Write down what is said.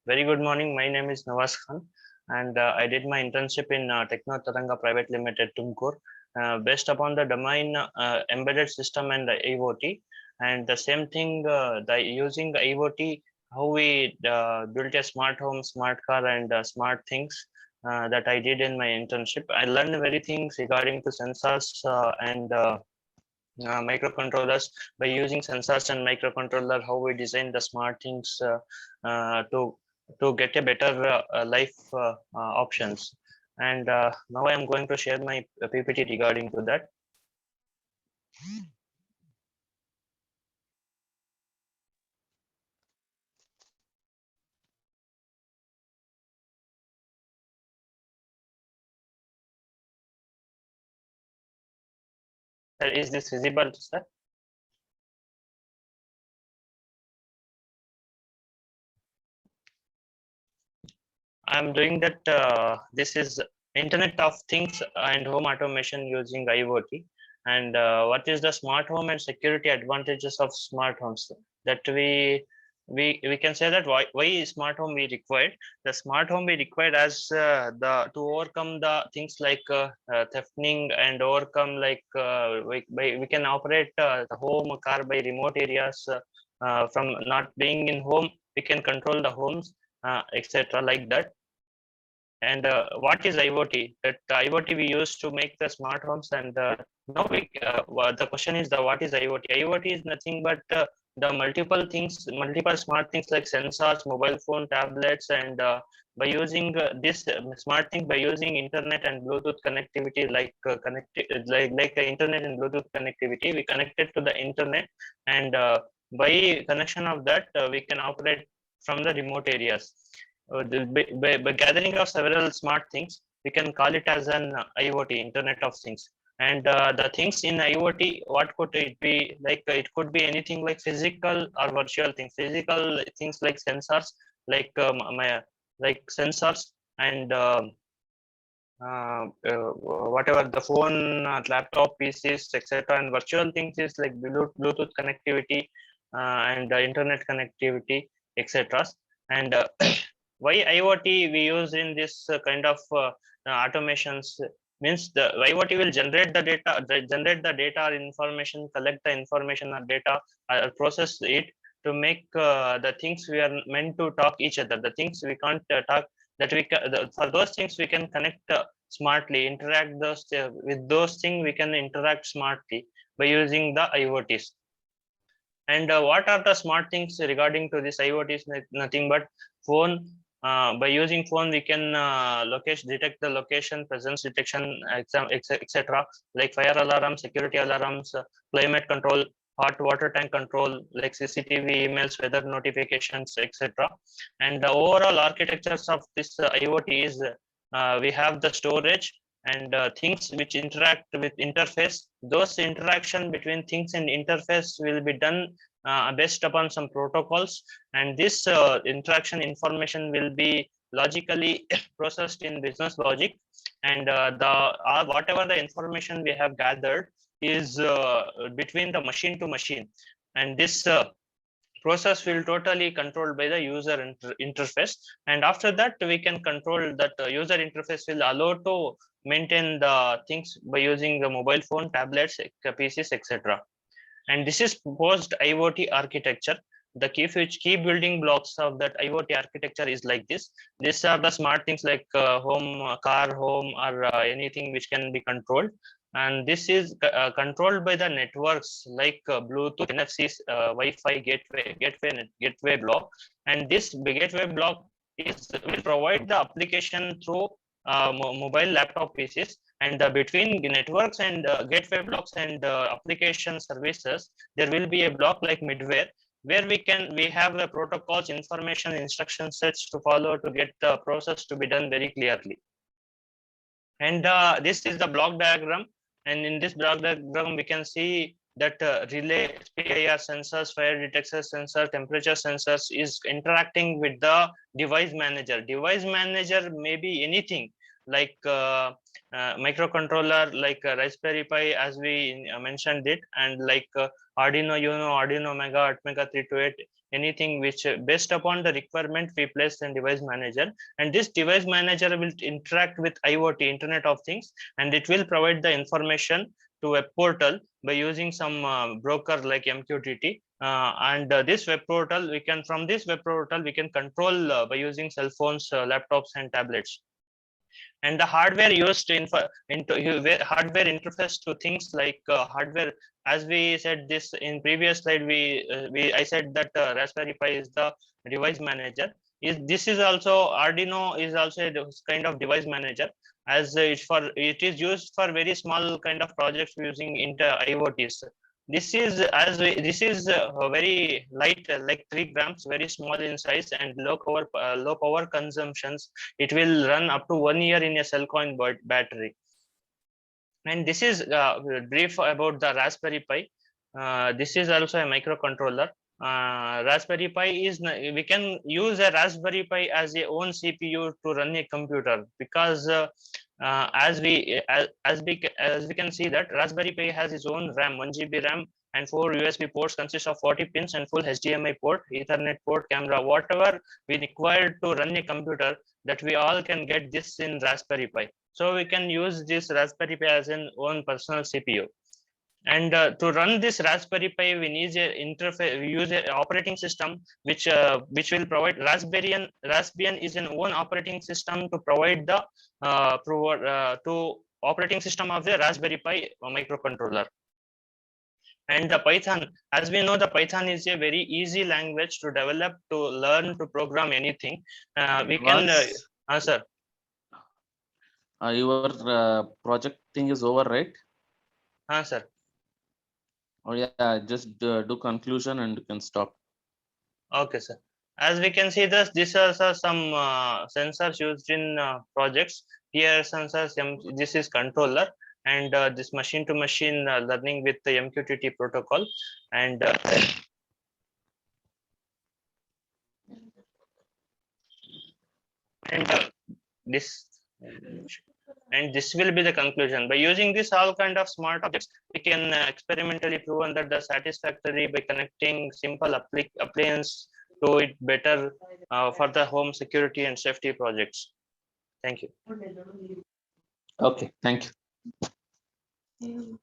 Very good morning. My name is Nawaz Khan, and I did my internship in Techno Taranga Private Limited, Tumkur, based upon the domain embedded system and IoT. And the same thing, the using IoT, how we built a smart home, smart car, and smart things that I did in my internship. I learned many things regarding to sensors and microcontrollers. By using sensors and microcontroller, how we design the smart things to get a better life options. And now I am going to share my PPT regarding to that. Is this visible, sir? I'm doing that. This is Internet of Things and home automation using IoT. And what is the smart home and security advantages of smart homes? That we can say that why smart home we required. The smart home we required as the to overcome the things like thefting and overcome like we can operate the home car by remote areas from not being in home. We can control the homes, etc. like that. And what is IoT? That IoT we use to make the smart homes. And now the question is the what is IoT? IoT is nothing but the multiple things, multiple smart things like sensors, mobile phone, tablets, and by using this smart thing by using internet and Bluetooth connectivity, like internet and Bluetooth connectivity, we connected to the internet, and by connection of that, we can operate from the remote areas. By gathering of several smart things, we can call it as an IoT, Internet of Things. And the things in IoT, what could it be? Like it could be anything like physical or virtual things. Physical things like sensors, like like sensors and whatever the phone, laptop, PCs, etc. And virtual things is like Bluetooth connectivity and internet connectivity, etc. And why IoT we use in this kind of automations means the IoT will generate the data or information, collect the information or data, process it to make the things we are meant to talk each other. The things we can't talk, that for those things we can connect smartly, interact those with those things we can interact smartly by using the IoTs. And what are the smart things regarding to this IoT is nothing but phone. By using phone, we can detect the location, presence detection, etc. Like fire alarm, security alarms, climate control, hot water tank control, like CCTV, emails, weather notifications, etc. And the overall architectures of this IoT is we have the storage and things which interact with interface. Those interaction between things and interface will be done based upon some protocols, and this interaction information will be logically processed in business logic, and the whatever the information we have gathered is between the machine to machine, and this process will totally controlled by the user interface. And after that we can control that user interface will allow to maintain the things by using the mobile phone, tablets, PCs, etc. And this is post IoT architecture. The key building blocks of that IoT architecture is like this. These are the smart things like home, car, home, or anything which can be controlled. And this is controlled by the networks like Bluetooth, NFC, Wi-Fi, gateway block. And this gateway block will provide the application through mobile laptop PCs, and between networks and gateway blocks and application services, there will be a block like middleware, where we have the protocols, information, instruction sets to follow to get the process to be done very clearly. And this is the block diagram, and in this block diagram we can see that relay, PIR sensors, fire detector sensor, temperature sensors is interacting with the device manager. Device manager may be anything like microcontroller, like Raspberry Pi, as we mentioned it, and like Arduino Uno, Arduino Mega, Atmega 328, anything which based upon the requirement we place in device manager, and this device manager will interact with IoT, Internet of Things, and it will provide the information to a portal by using some broker like MQTT. And this web portal, we can, from this web portal we can control by using cell phones, laptops and tablets. And the hardware used into hardware interface to things like hardware, as we said this in previous slide, I said that Raspberry Pi is the device manager. This is also Arduino is also a kind of device manager, as it is used for very small kind of projects using inter IoTs. This is very light, like 3 grams, very small in size and low power consumptions. It will run up to 1 year in a cell coin battery. And this is brief about the Raspberry Pi. This is also a microcontroller. Raspberry Pi is, we can use a Raspberry Pi as a own CPU to run a computer, because as we can see that Raspberry Pi has its own RAM, 1 GB RAM, and 4 USB ports consist of 40 pins and full HDMI port, Ethernet port, camera, whatever we require to run a computer, that we all can get this in Raspberry Pi. So we can use this Raspberry Pi as an own personal CPU. And to run this Raspberry Pi, we need a interface. We use an operating system which will provide Raspbian. Raspbian is an own operating system to provide the to operating system of the Raspberry Pi microcontroller. And the Python, as we know, the Python is a very easy language to develop, to learn, to program anything. We can, sir. Your project thing is over, right? Sir. Oh yeah, just do conclusion and you can stop. Okay, sir. As we can see, these are some sensors used in projects. Here sensors, this is controller, and this machine-to-machine learning with the MQTT protocol, and this. And this will be the conclusion. By using this all kind of smart objects, we can experimentally proven that the satisfactory by connecting simple appliance to it better for the home security and safety projects. Thank you. Okay, thank you.